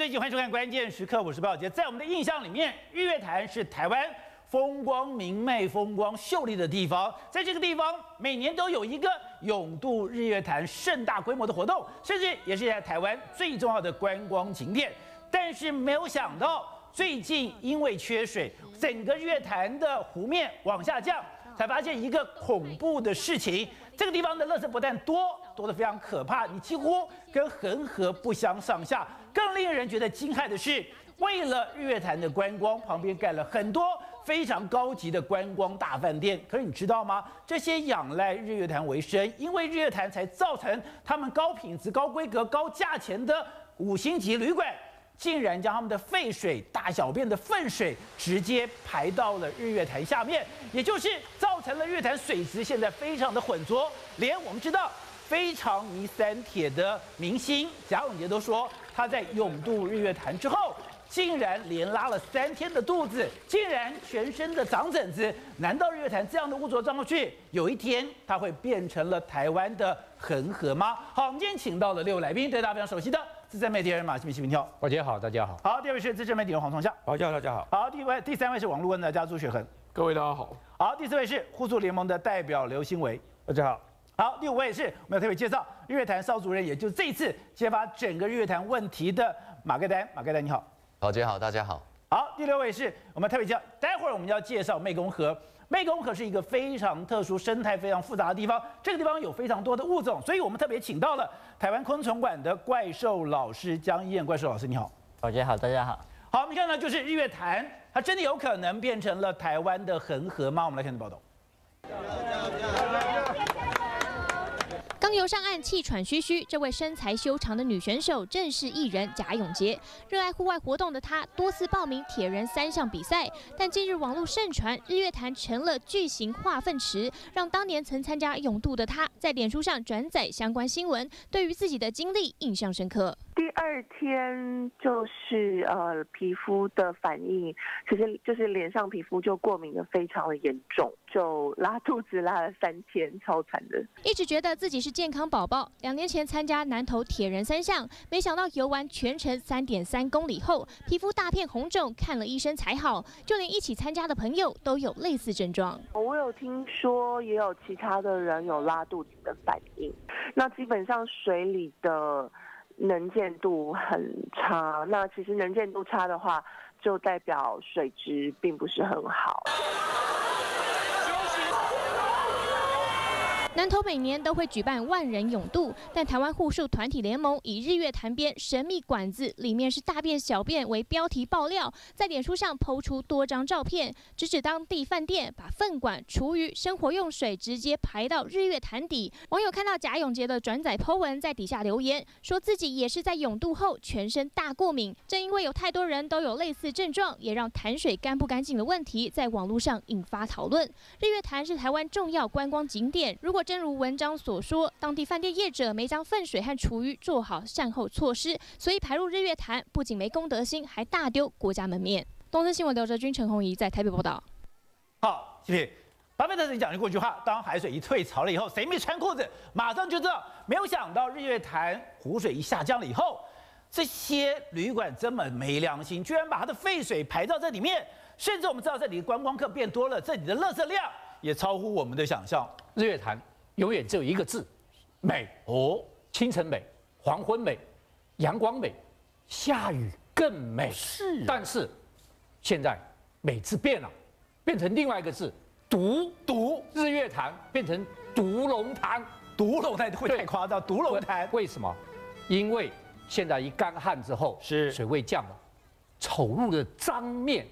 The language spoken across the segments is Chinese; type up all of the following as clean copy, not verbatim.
最近欢迎收看《关键时刻》，我是鲍杰。在我们的印象里面，日月潭是台湾风光明媚、风光秀丽的地方。在这个地方，每年都有一个泳渡日月潭盛大规模的活动，甚至也是在台湾最重要的观光景点。但是没有想到，最近因为缺水，整个日月潭的湖面往下降，才发现一个恐怖的事情。这个地方的垃圾不但多得非常可怕，你几乎跟恒河不相上下。更令人觉得惊骇的是，为了日月潭的观光，旁边盖了很多非常高级的观光大饭店。可是你知道吗？这些仰赖日月潭为生，因为日月潭才造成他们高品质、高规格、高价钱的5星级旅馆，竟然将他们的废水、大小便的粪水直接排到了日月潭下面，也就是造成了日月潭水质现在非常的浑浊，连我们知道非常迷三铁的明星贾永婕都说，他在泳渡日月潭之后，竟然连拉了3天的肚子，竟然全身的长疹子。难道日月潭这样的污浊状况去，有一天它会变成了台湾的恒河吗？好，我们今天请到了6位来宾，对大家非常熟悉的资深媒体人马西平跳，大家好，大家好。好，第2位是资深媒体人黄崇夏，大家好。好，第3位是网络问的家朱雪恒，各位大家好。好，第4位是互助联盟的代表刘新维，大家好。好，第5位是我们要特别介绍日月潭邵主任，也就是这一次揭发整个日月潭问题的马盖丹。马盖丹你好。宝杰好，大家好。好，第6位是我们特别介绍，待会儿我们要介绍湄公河。湄公河是一个非常特殊、生态非常复杂的地方，这个地方有非常多的物种，所以我们特别请到了台湾昆虫馆的怪兽老师江一燕怪兽老师，你好。宝杰好，大家好。好，我们看到就是日月潭，它真的有可能变成了台湾的恒河吗？我们来看这报道。刚游上岸，气喘吁吁。这位身材修长的女选手正是艺人贾永婕。热爱户外活动的她，多次报名铁人3项比赛，但近日网络盛传日月潭成了巨型化粪池，让当年曾参加泳渡的她，在脸书上转载相关新闻，对于自己的经历印象深刻。第2天就是皮肤的反应，其实就是脸上皮肤就过敏的非常的严重，就拉肚子拉了3天，超惨的。一直觉得自己是健康宝宝，2年前参加南投铁人3项，没想到游完全程3.3公里后，皮肤大片红肿，看了医生才好。就连一起参加的朋友都有类似症状。我有听说也有其他的人有拉肚子的反应，那基本上水里的能见度很差，那其实能见度差的话，就代表水质并不是很好。南投每年都会举办万人泳渡，但台湾护树团体联盟以日月潭边神秘管子里面是大便小便为标题爆料，在脸书上抛出多张照片，指当地饭店把粪管、厨余、生活用水直接排到日月潭底。网友看到贾永婕的转载 po 文，在底下留言说自己也是在泳渡后全身大过敏，正因为有太多人都有类似症状，也让潭水干不干净的问题在网络上引发讨论。日月潭是台湾重要观光景点，如果真如文章所说，当地饭店业者没将粪水和厨余做好善后措施，所以排入日月潭不仅没公德心，还大丢国家门面。东森新闻刘哲君、陈宏仪在台北报道。好，谢谢。巴菲特曾经讲过一句话：当海水一退潮了以后，谁没穿裤子，马上就知道。没有想到日月潭湖水一下降了以后，这些旅馆这么没良心，居然把它的废水排到这里面，甚至我们知道这里的观光客变多了，这里的垃圾量也超乎我们的想象。日月潭永远只有一个字，美哦，清晨美，黄昏美，阳光美，下雨更美。是，但是现在美字变了，变成另外一个字，毒。日月潭变成毒龙潭，毒龙潭会太夸张。毒龙潭为什么？因为现在一干旱之后，是水位降了，丑陋的脏面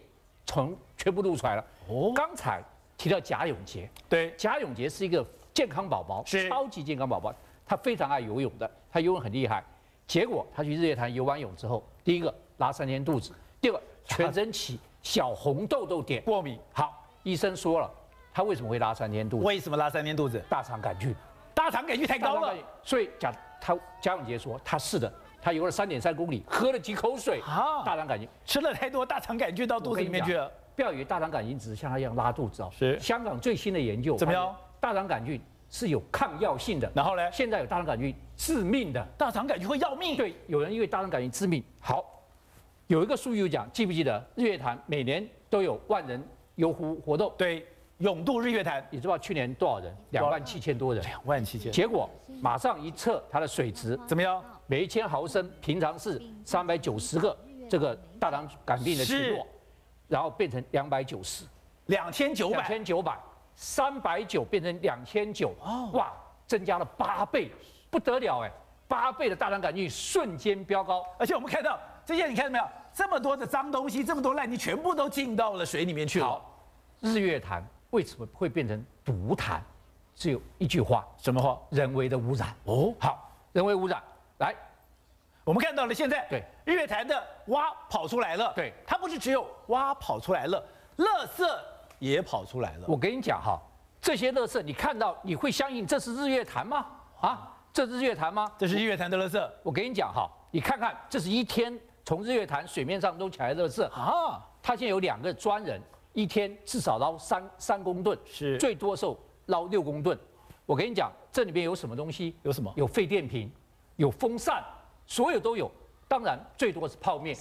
全部露出来了。哦，刚才提到贾永婕，对，贾永婕是一个健康宝宝，是超级健康宝宝，他非常爱游泳的，他游泳很厉害。结果他去日月潭游完泳之后，第一个拉3天肚子，第二个全身起小红痘痘点，过敏。好，医生说了，他为什么会拉3天肚子？为什么拉3天肚子？大肠杆菌，大肠杆菌太高了。所以贾永婕说他是的，他游了3.3公里，喝了几口水，大肠杆菌吃了太多，大肠杆菌到肚子里面去了。不要以为大肠杆菌只是像他一样拉肚子哦。是。香港最新的研究怎么样？大肠杆菌是有抗药性的。然后呢？现在有大肠杆菌致命的。大肠杆菌会要命。对，有人因为大肠杆菌致命。好，有一个数据讲，记不记得日月潭每年都有万人游湖活动？对，永渡日月潭，你知道去年多少人？27000多人。27000。结果马上一测它的水质怎么样？每1000毫升平常是390个这个大肠杆菌的群落，然后变成290。2900，390变成2900，哇，增加了8倍，不得了哎，8倍的大肠杆菌瞬间飙高。而且我们看到这些，你看到没有？这么多的脏东西，这么多烂泥，全部都进到了水里面去了。好，日月潭为什么会变成毒潭？只有一句话，什么话？人为的污染。哦，好，人为污染，来，我们看到了现在，对，日月潭的蛙跑出来了，对，它不是只有蛙跑出来了，垃圾也跑出来了。我跟你讲哈，这些垃圾你看到，你会相信这是日月潭吗？啊，这是日月潭吗？这是日月潭的垃圾。我跟你讲哈，你看看，这是一天从日月潭水面上弄起来的垃圾啊。他现在有2个专人，一天至少捞3公吨，是最多时候捞6公吨。我跟你讲，这里面有什么东西？有什么？有废电瓶，有风扇，所有都有。当然，最多是泡面，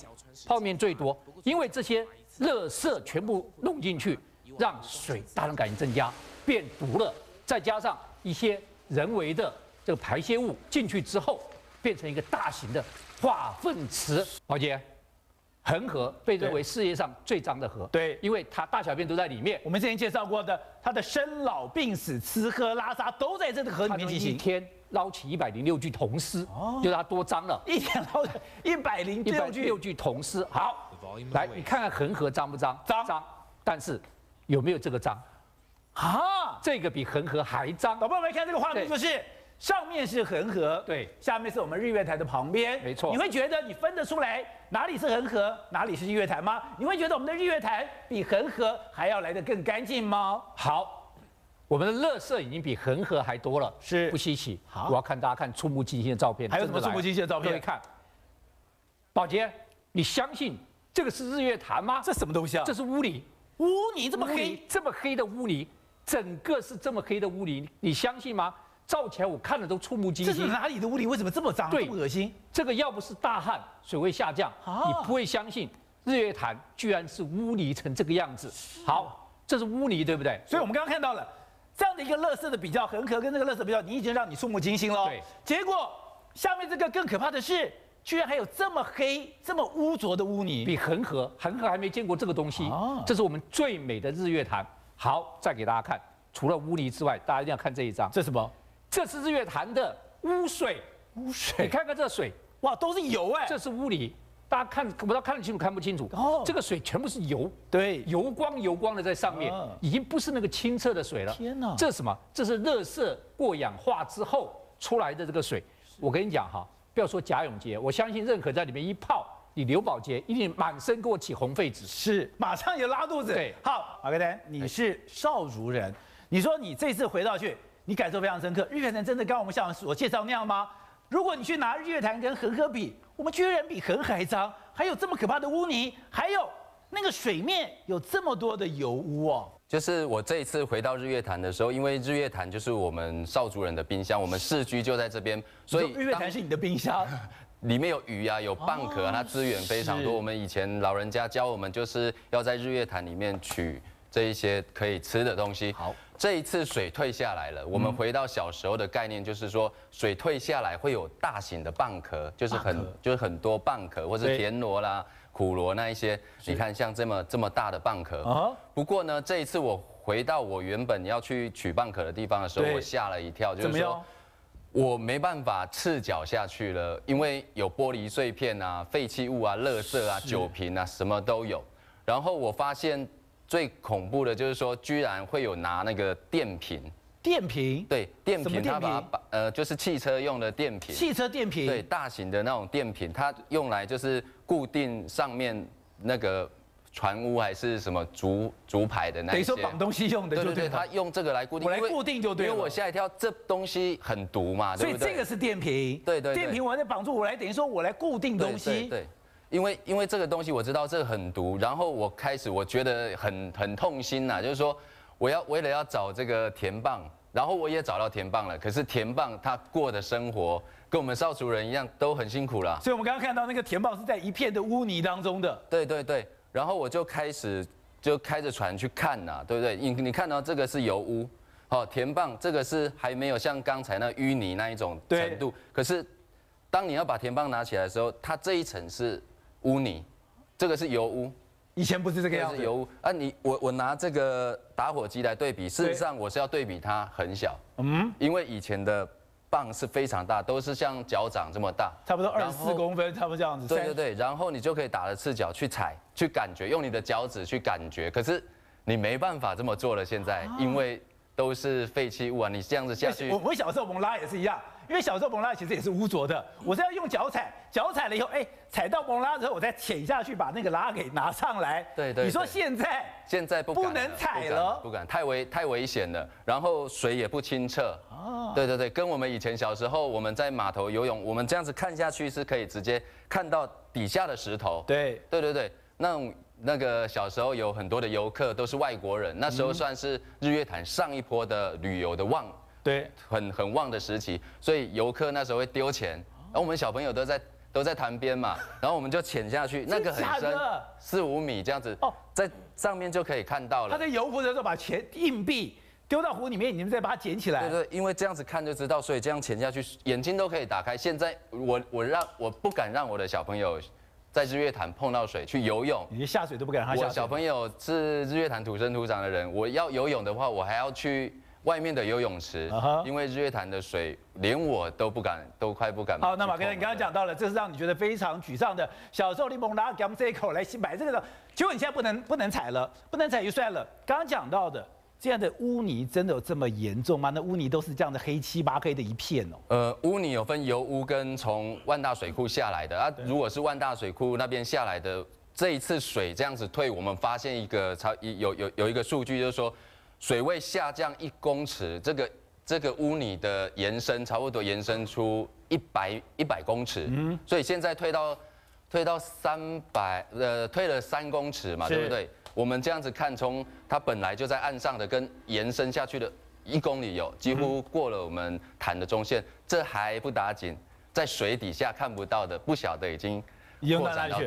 泡面最多，因为这些垃圾全部弄进去，让水大肠杆菌增加，变毒了。再加上一些人为的这个排泄物进去之后，变成一个大型的化粪池。宝姐，恒河被认为世界上最脏的河，对，因为它大小便都在里面。我们之前介绍过的，它的生老病死、吃喝拉撒都在这个河里面进行。一天捞起106具铜丝，就它多脏了。一天捞106具铜丝。好，来你看看恒河脏不脏？脏，但是有没有这个脏？啊，这个比恒河还脏。宝宝们看这个画面，就是上面是恒河，对，下面是我们日月潭的旁边，没错。你会觉得你分得出来哪里是恒河，哪里是日月潭吗？你会觉得我们的日月潭比恒河还要来得更干净吗？好，我们的垃圾已经比恒河还多了，是不稀奇。好，我要看大家看触目惊心的照片。还有什么触目惊心的照片？各位看，宝杰，你相信这个是日月潭吗？这什么东西啊？这是污泥，污泥这么黑，这么黑的污泥，整个是这么黑的污泥，你相信吗？照起来我看了都触目惊心。这是哪里的污泥？为什么这么脏？这么恶心？这个要不是大旱，水位下降，你不会相信日月潭居然是污泥成这个样子。好，这是污泥，对不对？所以我们刚刚看到了这样的一个垃圾的比较，恒河跟这个垃圾比较，你已经让你触目惊心了。对。结果下面这个更可怕的是，居然还有这么黑、这么污浊的污泥，比恒河还没见过这个东西。这是我们最美的日月潭。好，再给大家看，除了污泥之外，大家一定要看这一张。这是什么？这是日月潭的污水。污水，你看看这水，哇，都是油哎。这是污泥，大家看，我不知道看得清楚看不清楚。哦，这个水全部是油，对，油光的在上面，已经不是那个清澈的水了。天哪，这是什么？这是垃圾过氧化之后出来的这个水。我跟你讲哈，不要说贾永杰，我相信任何在里面一泡，你刘宝杰一定满身给我起红痱子，是，马上也拉肚子。对，好，马格丹，你是少竹人，你说你这次回到去，你感受非常深刻。日月潭真的跟我们像所介绍那样吗？如果你去拿日月潭跟恒河比，我们居然比恒河还脏，还有这么可怕的污泥，还有那个水面有这么多的油污哦。就是我这一次回到日月潭的时候，因为日月潭就是我们少族人的冰箱，我们市居就在这边，所以日月潭是你的冰箱，里面有鱼啊，有蚌壳啊，它资源非常多。我们以前老人家教我们，就是要在日月潭里面取这一些可以吃的东西。好，这一次水退下来了，我们回到小时候的概念，就是说水退下来会有大型的蚌壳，就是很多蚌壳，或是田螺啦、苦螺那一些。你看像这么大的蚌壳。不过呢，这一次我回到我原本要去取蚌壳的地方的时候，我吓了一跳，就是说我没办法赤脚下去了，因为有玻璃碎片啊、废弃物啊、垃圾啊、酒瓶啊，什么都有。然后我发现最恐怖的就是说，居然会有拿那个电瓶。电瓶？对，电瓶，它把就是汽车用的电瓶。汽车电瓶？对，大型的那种电瓶，它用来就是固定上面那个船屋还是什么竹排的那些。等于说绑东西用的，对对，它用这个来固定。我来固定就对了。因为我吓一跳，这东西很毒嘛，对不对？所以这个是电瓶。对。电瓶我来绑住，我来等于说我来固定东西。对。因为这个东西我知道这个很毒，然后我觉得很痛心呐，就是说为了要找这个田蚌，然后我也找到田棒了，可是田棒他过的生活跟我们少族人一样，都很辛苦啦。所以我们刚刚看到那个田棒是在一片的污泥当中的。对对对，然后我就开着船去看呐，对不对？你看到这个是油污，好，田棒这个是还没有像刚才那淤泥那一种程度，可是当你要把田棒拿起来的时候，它这一层是污泥，这个是油污。以前不是这个样子。油污啊，我拿这个打火机来对比，事实上我是要对比它很小，因为以前的棒是非常大，都是像脚掌这么大，差不多24公分，差不多这样子。对对对，然后你就可以打着赤脚去踩，去感觉，用你的脚趾去感觉。可是你没办法这么做了，现在因为都是废弃物啊，你这样子下去。我小时候蒙拉也是一样，因为小时候蒙拉其实也是污浊的，我是要用脚踩，脚踩了以后，踩到蒙拉之后，我再潜下去把那个拉给拿上来。对对。你说现在不能踩了，不敢，太危险了，然后水也不清澈。对对对，跟我们以前小时候我们在码头游泳，我们这样子看下去是可以直接看到底下的石头。对对对对，那个小时候有很多的游客都是外国人，那时候算是日月潭上一波的旅游的对，很旺的时期，所以游客那时候会丢钱，然后我们小朋友都在潭边嘛，然后我们就潜下去，那个很深，4、5米这样子，在上面就可以看到了。他在游湖的时候把硬币丢到湖里面，你们再把它捡起来。对对，因为这样子看就知道，所以这样潜下去，眼睛都可以打开。现在我不敢让我的小朋友在日月潭碰到水去游泳，你下水都不敢让他下水。我小朋友是日月潭土生土长的人，我要游泳的话，我还要去外面的游泳池，因为日月潭的水连我都快不敢。好，那马哥，你刚刚讲到了，这是让你觉得非常沮丧的。小时候你猛拿给我们这一口来买这个的，结果你现在不能踩了，不能踩就算了。刚刚讲到的这样的污泥真的有这么严重吗？那污泥都是这样的黑漆麻黑的一片哦。污泥有分油污跟从万大水库下来的啊。如果是万大水库那边下来的，这一次水这样子退，我们发现有一个数据，就是说水位下降1公尺，这个污泥的延伸差不多延伸出100公尺，所以现在退到退了3公尺嘛，对不对？我们这样子看，从它本来就在岸上的，跟延伸下去的1公里有，几乎过了我们潭的中线，这还不打紧，在水底下看不到的，不晓得已经扩展到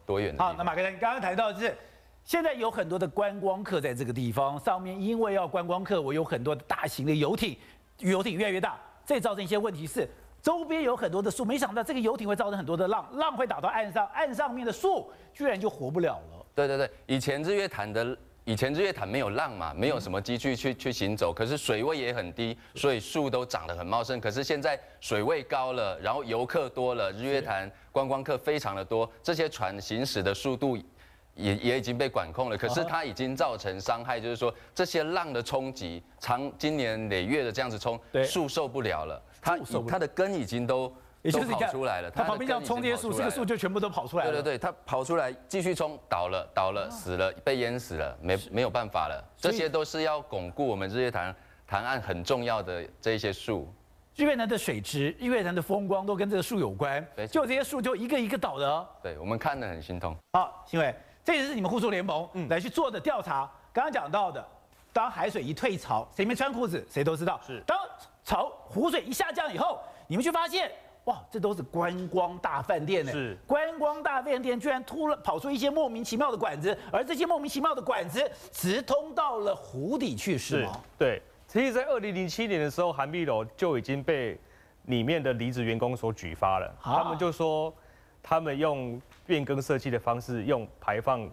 多远。好，那马哥，你刚刚谈到的是，现在有很多的观光客在这个地方上面，因为要观光客，我有很多的大型的游艇越来越大，这造成一些问题是。周边有很多的树，没想到这个游艇会造成很多的浪，浪会打到岸上，岸上面的树居然就活不了了。对对对，以前日月潭没有浪嘛，没有什么机具去行走，可是水位也很低，所以树都长得很茂盛。可是现在水位高了，然后游客多了，日月潭观光客非常的多，这些船行驶的速度也已经被管控了，可是它已经造成伤害，就是说这些浪的冲击，经年累月的这样子冲，树受不了了。它的根已经都跑出来了，它旁边这样冲这些树，这个树就全部都跑出来了。对对对，它跑出来继续冲，倒了，死了，被淹死了，没有办法了。这些都是要巩固我们日月潭岸很重要的这一些树。日月潭的水质、日月潭的风光都跟这个树有关，就这些树就一个一个倒的。对，我们看得很心痛。好，新伟，这也是你们护树联盟来去做的调查。刚刚讲到的，当海水一退潮，谁没穿裤子谁都知道。是，当湖水一下降以后，你们就发现，哇，这都是观光大饭店呢。是，观光大饭店居然跑出一些莫名其妙的管子，而这些莫名其妙的管子直通到了湖底去，是吗？对，其实，在2007年的时候，涵碧楼就已经被里面的离职员工所举发了。他们就说，他们用变更设计的方式，用排放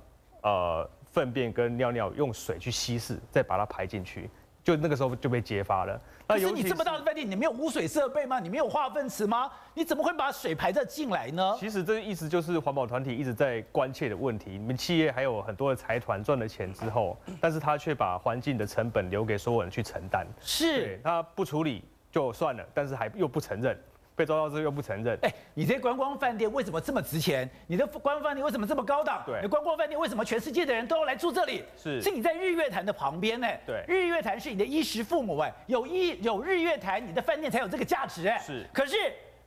粪便跟尿尿用水去稀释，再把它排进去。就那个时候就被揭发了。可是你这么大的饭店，你没有污水设备吗？你没有化粪池吗？你怎么会把水排这进来呢？其实这个意思就是环保团体一直在关切的问题。你们企业还有很多的财团赚了钱之后，但是他却把环境的成本留给所有人去承担。是，他不处理就算了，但是又不承认。被抓到之后又不承认。你这些观光饭店为什么这么值钱？你的观光饭店为什么这么高档？对，你观光饭店为什么全世界的人都要来住这里？是你在日月潭的旁边呢。对，日月潭是你的衣食父母有日月潭，你的饭店才有这个价值是，可是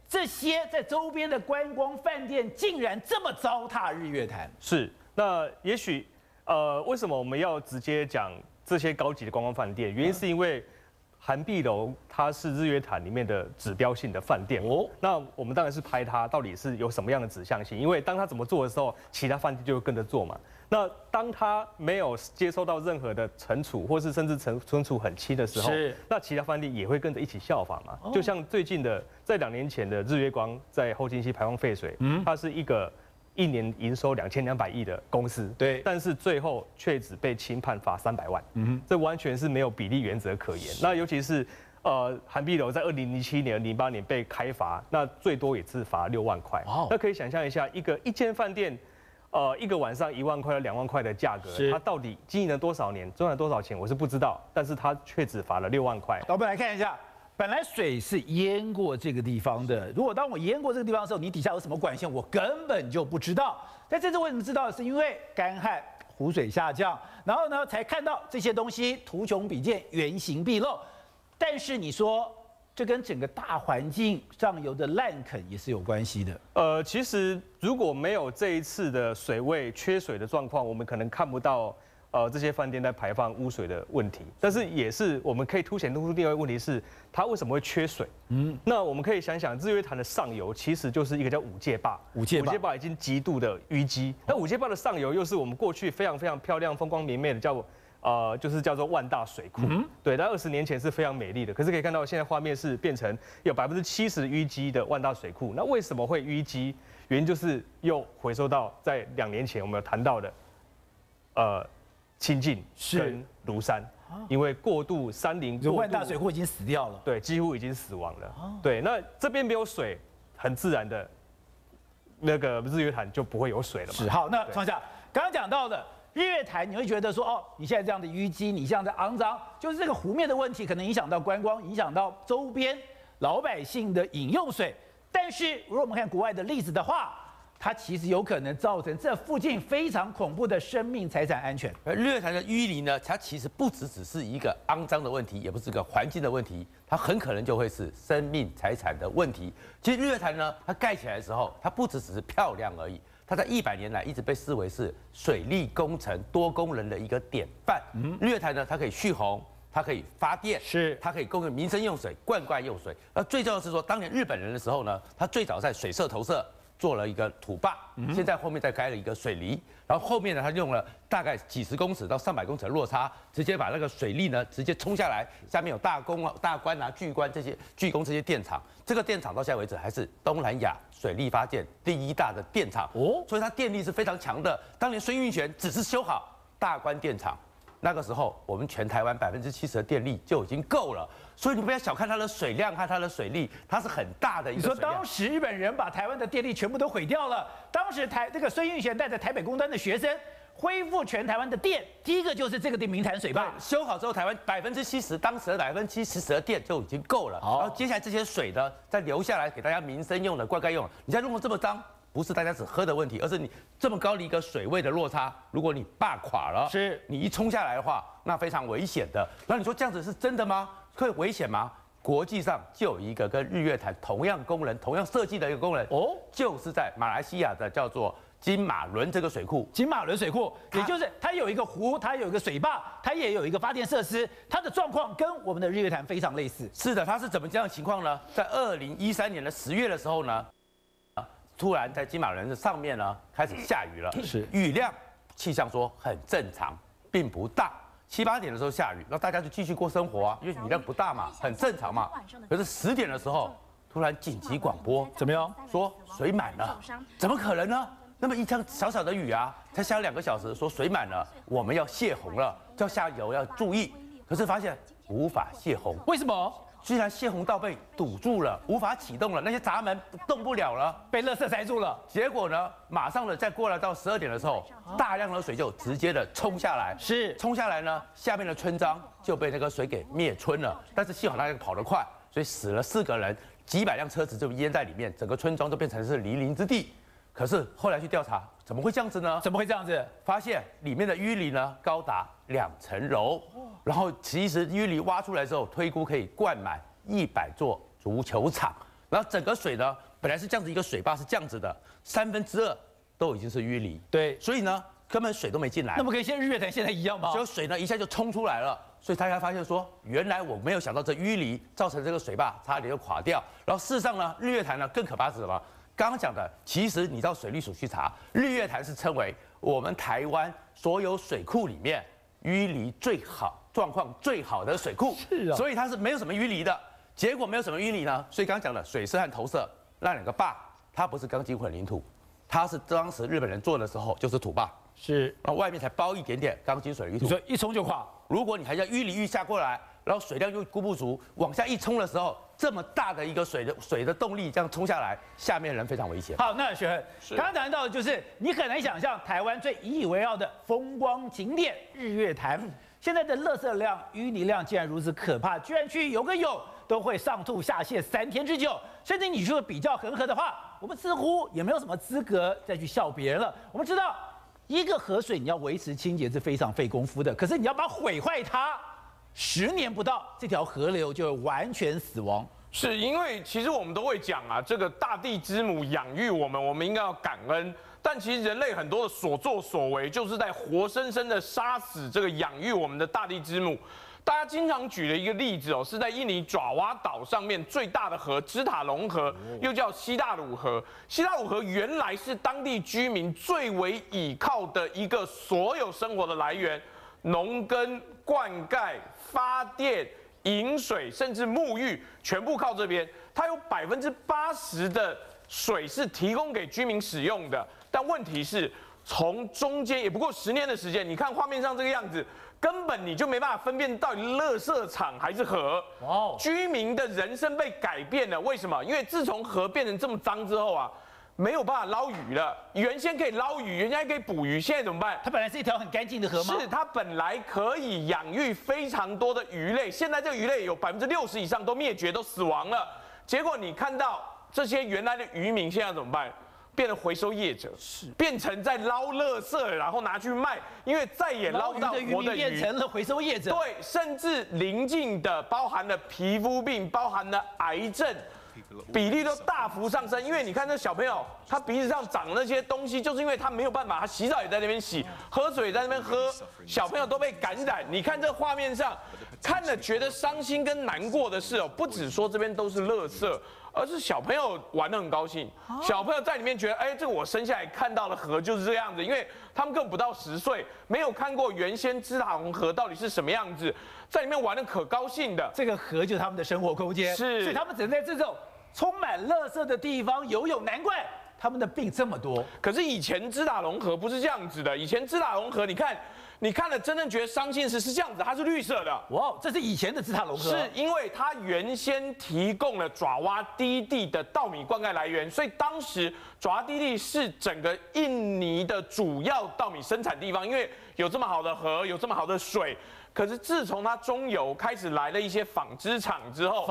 这些在周边的观光饭店竟然这么糟蹋日月潭。是，那也许为什么我们要直接讲这些高级的观光饭店？原因是因为涵碧楼它是日月潭里面的指标性的饭店哦，那我们当然是拍它到底是有什么样的指向性，因为当它怎么做的时候，其他饭店就会跟着做嘛。那当它没有接收到任何的惩处，或是甚至惩处很轻的时候，那其他饭店也会跟着一起效仿嘛。就像最近的，在2年前的日月光在后金溪排放废水，它是一年营收2200亿的公司，对，但是最后却只被轻判罚300万，这完全是没有比例原则可言。那尤其是涵碧楼在2007年、08年被开罚，那最多也是罚6万块。那可以想象一下，一间饭店，一个晚上1万块到2万块的价格，它到底经营了多少年，赚了多少钱，我是不知道，但是它却只罚了6万块。我们来看一下。本来水是淹过这个地方的，如果当我淹过这个地方的时候，你底下有什么管线，我根本就不知道。但这次为什么知道？是因为干旱、湖水下降，然后呢才看到这些东西图穷匕见、原形毕露。但是你说这跟整个大环境上游的滥垦也是有关系的。其实如果没有这一次的水位缺水的状况，我们可能看不到。这些饭店在排放污水的问题，但是也是我们可以凸显出另外一个问题是，它为什么会缺水？那我们可以想想，日月潭的上游其实就是一个叫五界坝，五界坝已经极度的淤积，那五界坝的上游又是我们过去非常非常漂亮、风光明媚的就是叫做万大水库，对，在20年前是非常美丽的，可是可以看到现在画面是变成有70%淤积的万大水库，那为什么会淤积？原因就是又回收到在2年前我们有谈到的，清境跟庐山，因为过度山林过度，万大水库已经死掉了，对，几乎已经死亡了。对，那这边没有水，很自然的，那个日月潭就不会有水了嘛。是好，那创下刚刚讲到的日月潭，你会觉得说，哦，你现在这样的淤积，你这样的肮脏，就是这个湖面的问题，可能影响到观光，影响到周边老百姓的饮用水。但是如果我们看国外的例子的话，它其实有可能造成这附近非常恐怖的生命财产安全。而日月潭的淤泥呢，它其实不只是一个肮脏的问题，也不是个环境的问题，它很可能就会是生命财产的问题。其实日月潭呢，它盖起来的时候，它不只是漂亮而已，它在100年来一直被视为是水利工程多功能的一个典范。日月潭呢，它可以蓄洪。它可以发电，它可以供应民生用水、灌溉用水。而最重要的是说，当年日本人的时候呢，他最早在水社投射做了一个土坝，现在后面再开了一个水泥，然后后面呢，他用了大概几十公尺到300公尺的落差，直接把那个水力呢直接冲下来，下面有大关啊、巨关这些巨工这些电厂，这个电厂到现在为止还是东南亚水力发电第1大的电厂哦，所以它电力是非常强的。当年孙运璇只是修好大关电厂。那个时候，我们全台湾70%的电力就已经够了，所以你不要小看它的水量和它的水力，它是很大的一个水量。你说当时日本人把台湾的电力全部都毁掉了，当时这个孙运璇带着台北工专的学生恢复全台湾的电，第一个就是这个明潭水坝修好之后，台湾70%当时的70%的电就已经够了。然后接下来这些水呢，再流下来给大家民生用的、灌溉用的。你现在弄得这么脏。不是大家只喝的问题，而是你这么高的一个水位的落差，如果你坝垮了，你一冲下来的话，那非常危险的。那你说这样子是真的吗？会危险吗？国际上就有一个跟日月潭同样功能、同样设计的一个功能，就是在马来西亚的叫做金马伦这个水库。金马伦水库，也就是它有一个湖，它有一个水坝，它也有一个发电设施，它的状况跟我们的日月潭非常类似。是的，它是怎么这样的情况呢？在2013年的10月的时候呢？突然在金马伦的上面呢开始下雨了，雨量气象说很正常，并不大。7、8点的时候下雨，那大家就继续过生活啊，因为雨量不大嘛，很正常嘛。可是10点的时候，突然紧急广播，怎么样？说水满了，怎么可能呢？那么一场小小的雨啊，才下2个小时，说水满了，我们要泄洪了，叫下游要注意。可是发现无法泄洪，为什么？居然泄洪道被堵住了，无法启动了，那些闸门动不了了，被垃圾塞住了。结果呢，马上的再过来到12点的时候，大量的水就直接的冲下来，冲下来呢，下面的村庄就被那个水给灭村了。但是幸好大家跑得快，所以死了4个人，几百辆车子就淹在里面，整个村庄都变成是泥泞之地。可是后来去调查，怎么会这样子呢？怎么会这样子？发现里面的淤泥呢高达2层楼，然后其实淤泥挖出来之后，推估可以灌满100座足球场。然后整个水呢，本来是这样子一个水坝是这样子的，2/3都已经是淤泥。对，所以呢，根本水都没进来。那么跟现在日月潭现在一样吗？所以水呢一下就冲出来了。所以大家发现说，原来我没有想到这淤泥造成这个水坝差点就垮掉。然后事实上呢，日月潭呢更可怕是什么？刚刚讲的，其实你到水利署去查，日月潭是称为我们台湾所有水库里面淤泥最好、状况最好的水库。是啊，所以它是没有什么淤泥的。结果没有什么淤泥呢，所以刚刚讲的水色和投射那两个坝，它不是钢筋混凝土，它是当时日本人做的时候就是土坝。是，然后外面才包一点点钢筋水泥土，你说一冲就垮。如果你还要淤泥淤下过来，然后水量又估不足，往下一冲的时候，这么大的一个水的动力这样冲下来，下面人非常危险。好，那雪恒，刚刚谈到的就是你很难想象台湾最引以为傲的风光景点日月潭，现在的垃圾量、淤泥量竟然如此可怕，居然去游个泳都会上吐下泻3天之久，甚至你说比较恒河的话，我们似乎也没有什么资格再去笑别人了。我们知道。一个河水你要维持清洁是非常费功夫的，可是你要把毁坏它，10年不到，这条河流就会完全死亡。是因为其实我们都会讲啊，这个大地之母养育我们，我们应该要感恩。但其实人类很多的所作所为，就是在活生生的杀死这个养育我们的大地之母。大家经常举的一个例子哦，是在印尼爪哇岛上面最大的河芝塔龙河，又叫西大鲁河。西大鲁河原来是当地居民最为倚靠的一个所有生活的来源，农耕、灌溉、发电、饮水，甚至沐浴，全部靠这边。它有80%的水是提供给居民使用的，但问题是，从中间也不过10年的时间，你看画面上这个样子。根本你就没办法分辨到底垃圾场还是河。哦，居民的人生被改变了，为什么？因为自从河变成这么脏之后啊，没有办法捞鱼了。原先可以捞鱼，原先还可以捕鱼，现在怎么办？它本来是一条很干净的河吗？是，它本来可以养育非常多的鱼类，现在这个鱼类有60%以上都灭绝，都死亡了。结果你看到这些原来的渔民现在怎么办？变成回收业者，是变成在捞垃圾，然后拿去卖，因为再也捞不到活的鱼，变成了回收业者。对，甚至邻近的包含了皮肤病，包含了癌症，比例都大幅上升。因为你看这小朋友，他鼻子上长那些东西，就是因为他没有办法，他洗澡也在那边洗，喝水也在那边喝，小朋友都被感染。你看这画面上，看了觉得伤心跟难过的是哦，不只说这边都是垃圾。而是小朋友玩得很高兴，小朋友在里面觉得，哎，这个我生下来看到的河就是这样子，因为他们根本不到10岁，没有看过原先芝塔龙河到底是什么样子，在里面玩得可高兴的。这个河就是他们的生活空间，是，所以他们只能在这种充满垃圾的地方游泳，难怪他们的病这么多。可是以前芝塔龙河不是这样子的，以前芝塔龙河，你看了真正觉得伤心是这样子，它是绿色的。哇，这是以前的芝塔龙河，是因为它原先提供了爪哇低地的稻米灌溉来源，所以当时爪哇低地是整个印尼的主要稻米生产地方，因为有这么好的河，有这么好的水。可是自从它中游开始来了一些纺织厂之后，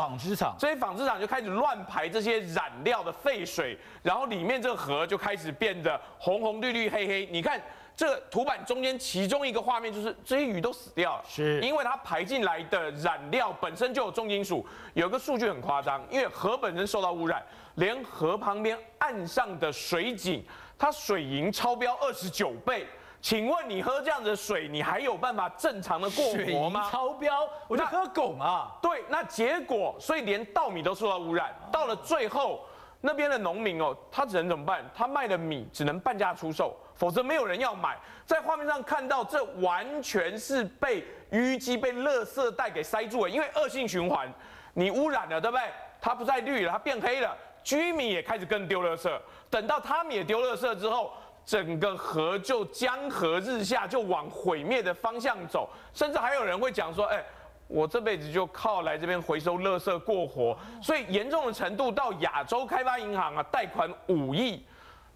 这些纺织厂就开始乱排这些染料的废水，然后里面这个河就开始变得红红绿绿黑黑。你看。这个图版中间其中一个画面就是这些鱼都死掉了，是因为它排进来的染料本身就有重金属。有个数据很夸张，因为河本身受到污染，连河旁边岸上的水井，它水银超标29倍。请问你喝这样子的水，你还有办法正常的过活吗？水银超标，我就喝汞啊。对，那结果所以连稻米都受到污染，到了最后。那边的农民哦，他只能怎么办？他卖的米只能半价出售，否则没有人要买。在画面上看到，这完全是被淤积、被垃圾袋给塞住了，因为恶性循环，你污染了，对不对？它不再绿了，它变黑了，居民也开始跟丢垃圾。等到他们也丢垃圾之后，整个河就江河日下，就往毁灭的方向走。甚至还有人会讲说，哎。我这辈子就靠来这边回收垃圾过活，所以严重的程度到亚洲开发银行啊贷款5亿，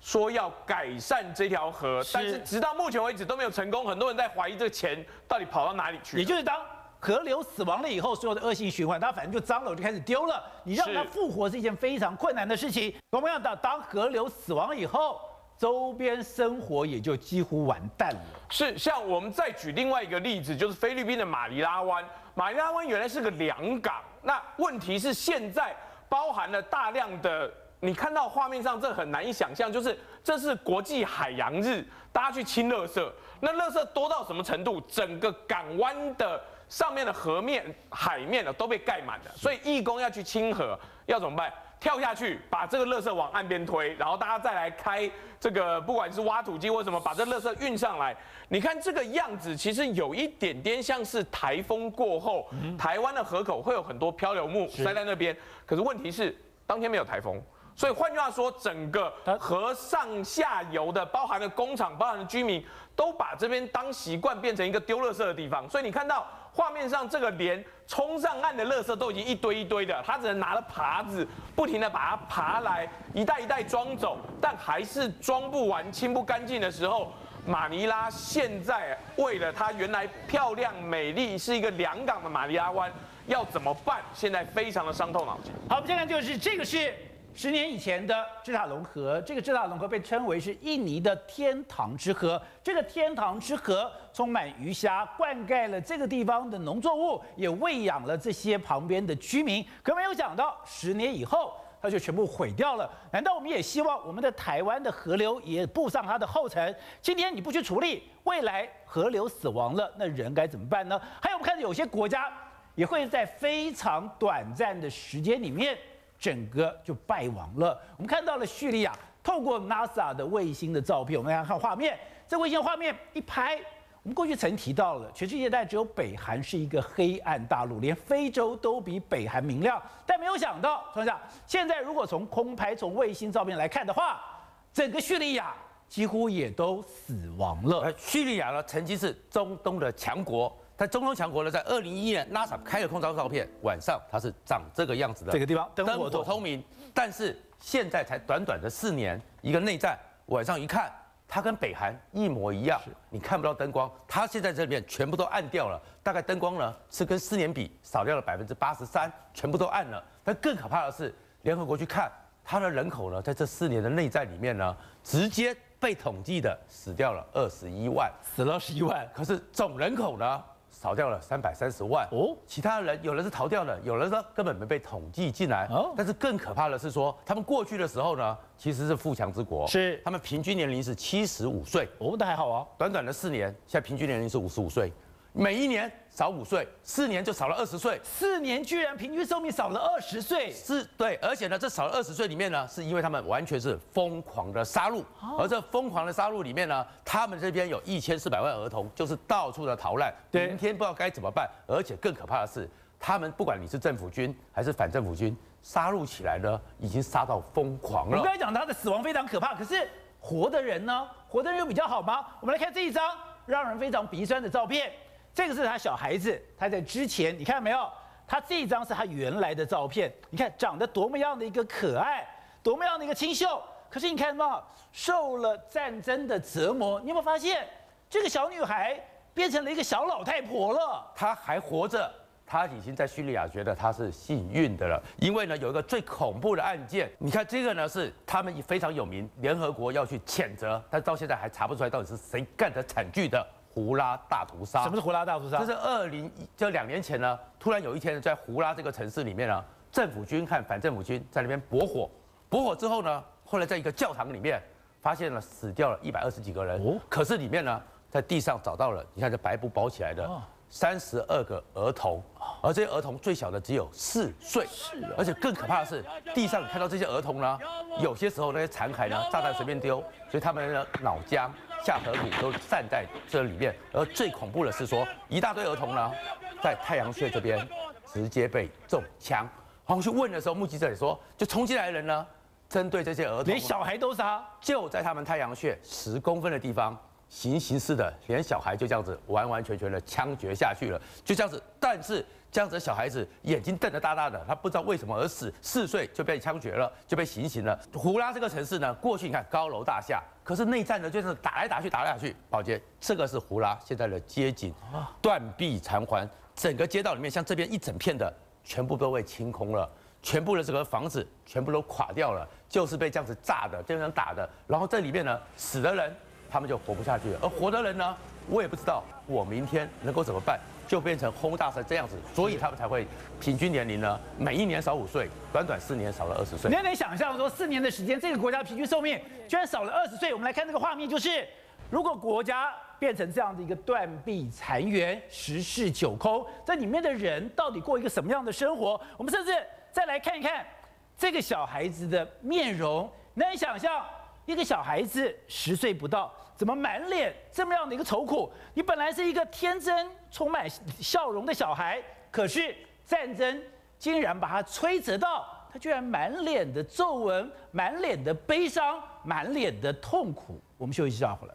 说要改善这条河，但是直到目前为止都没有成功。很多人在怀疑这个钱到底跑到哪里去。也就是当河流死亡了以后，所有的恶性循环，它反正就脏了，我就开始丢了。你让它复活是一件非常困难的事情。同样的，当河流死亡了以后，周边生活也就几乎完蛋了。是，像我们再举另外一个例子，就是菲律宾的马尼拉湾。马尼拉湾原来是个良港，那问题是现在包含了大量的，你看到画面上这很难以想象，就是这是国际海洋日，大家去清垃圾，那垃圾多到什么程度？整个港湾的上面的河面、海面呢都被盖满了，所以义工要去清河，要怎么办？跳下去，把这个垃圾往岸边推，然后大家再来开这个，不管是挖土机或什么，把这垃圾运上来。你看这个样子，其实有一点点像是台风过后，台湾的河口会有很多漂流木塞在那边。可是问题是，当天没有台风。所以换句话说，整个河上下游的，包含了工厂、包含了居民，都把这边当习惯变成一个丢垃圾的地方。所以你看到画面上这个连冲上岸的垃圾都已经一堆一堆的，他只能拿了耙子不停的把它耙来一袋一袋装走，但还是装不完、清不干净的时候，马尼拉现在为了它原来漂亮美丽是一个良港的马尼拉湾，要怎么办？现在非常的伤透脑筋。好，我们现在就是这个是10年以前的芝塔龙河，这个芝塔龙河被称为是印尼的天堂之河。这个天堂之河充满鱼虾，灌溉了这个地方的农作物，也喂养了这些旁边的居民。可没有想到，10年以后，它就全部毁掉了。难道我们也希望我们的台湾的河流也步上它的后尘？今天你不去处理，未来河流死亡了，那人该怎么办呢？还有我们看到有些国家也会在非常短暂的时间里面，整个就败亡了。我们看到了叙利亚透过 NASA 的卫星的照片，我们来看画面。这卫星画面一拍，我们过去曾提到了，全世界大概只有北韩是一个黑暗大陆，连非洲都比北韩明亮。但没有想到，同学，现在如果从空拍、从卫星照片来看的话，整个叙利亚几乎也都死亡了。叙利亚呢，曾经是中东的强国。在中东强国呢，在2011年 ，NASA 开了空照片，晚上它是长这个样子的，这个地方灯火通明。但是现在才短短的4年，一个内战，晚上一看，它跟北韩一模一样，你看不到灯光，它现在这里面全部都暗掉了，大概灯光呢是跟4年比少掉了83%，全部都暗了。但更可怕的是，联合国去看它的人口呢，在这4年的内战里面呢，直接被统计的死掉了21万，死了21万，可是总人口呢？少掉了330万哦，其他的人有人是逃掉的，有人呢根本没被统计进来。哦，但是更可怕的是说，他们过去的时候呢，其实是富强之国，是他们平均年龄是75岁。哦，那还好啊，短短的4年，现在平均年龄是55岁，每一年少5岁，4年就少了20岁，4年居然平均寿命少了20岁，是对，而且呢，这少了20岁里面呢，是因为他们完全是疯狂的杀戮，而这疯狂的杀戮里面呢，他们这边有1400万儿童，就是到处的逃难，明天不知道该怎么办，而且更可怕的是，他们不管你是政府军还是反政府军，杀戮起来呢，已经杀到疯狂了。我们刚才讲他的死亡非常可怕，可是活的人呢？活的人有比较好吗？我们来看这一张让人非常鼻酸的照片。这个是他小孩子，他在之前，你看没有？他这一张是他原来的照片，你看长得多么样的一个可爱，多么样的一个清秀。可是你看到受了战争的折磨，你有没有发现这个小女孩变成了一个小老太婆了？她还活着，她已经在叙利亚觉得她是幸运的了，因为呢有一个最恐怖的案件，你看这个呢是他们非常有名，联合国要去谴责，但到现在还查不出来到底是谁干的惨剧的。胡拉大屠杀，什么是胡拉大屠杀？这是2年前呢，突然有一天在胡拉这个城市里面呢，政府军和反政府军在那边搏火，搏火之后呢，后来在一个教堂里面发现了死掉了120几个人，哦，可是里面呢，在地上找到了，你看这白布包起来的32个儿童，而这些儿童最小的只有4岁，而且更可怕的是，地上你看到这些儿童呢，有些时候那些残骸呢，炸弹随便丢，所以他们的脑浆、下颌骨都散在这里面。而最恐怖的是说，一大堆儿童呢，在太阳穴这边直接被中枪。然后去问的时候，目击者也说，就冲进来的人呢，针对这些儿童，连小孩都杀，就在他们太阳穴10公分的地方。行似的，连小孩就这样子完完全全的枪决下去了，就这样子。但是这样子的小孩子眼睛瞪得大大的，他不知道为什么而死，4岁就被枪决了，就被行刑了。胡拉这个城市呢，过去你看高楼大厦，可是内战呢就是打来打去，打来打去。宝杰，这个是胡拉现在的街景，断壁残垣，整个街道里面像这边一整片的，全部都被清空了。全部的这个房子全部都垮掉了，就是被这样子炸的，这样打的。然后这里面呢，死的人他们就活不下去了，而活的人呢，我也不知道我明天能够怎么办，就变成轰炸成这样子，所以他们才会平均年龄呢，每1年少5岁，短短4年少了20岁。你能想象说4年的时间，这个国家平均寿命居然少了20岁？我们来看这个画面，就是如果国家变成这样的一个断壁残垣、十室九空。这里面的人到底过一个什么样的生活？我们甚至再来看一看这个小孩子的面容，难以想象，一个小孩子10岁不到，怎么满脸这么样的一个愁苦？你本来是一个天真、充满笑容的小孩，可是战争竟然把他摧折到，他居然满脸的皱纹、满脸的悲伤、满脸的痛苦。我们休息一下，回来。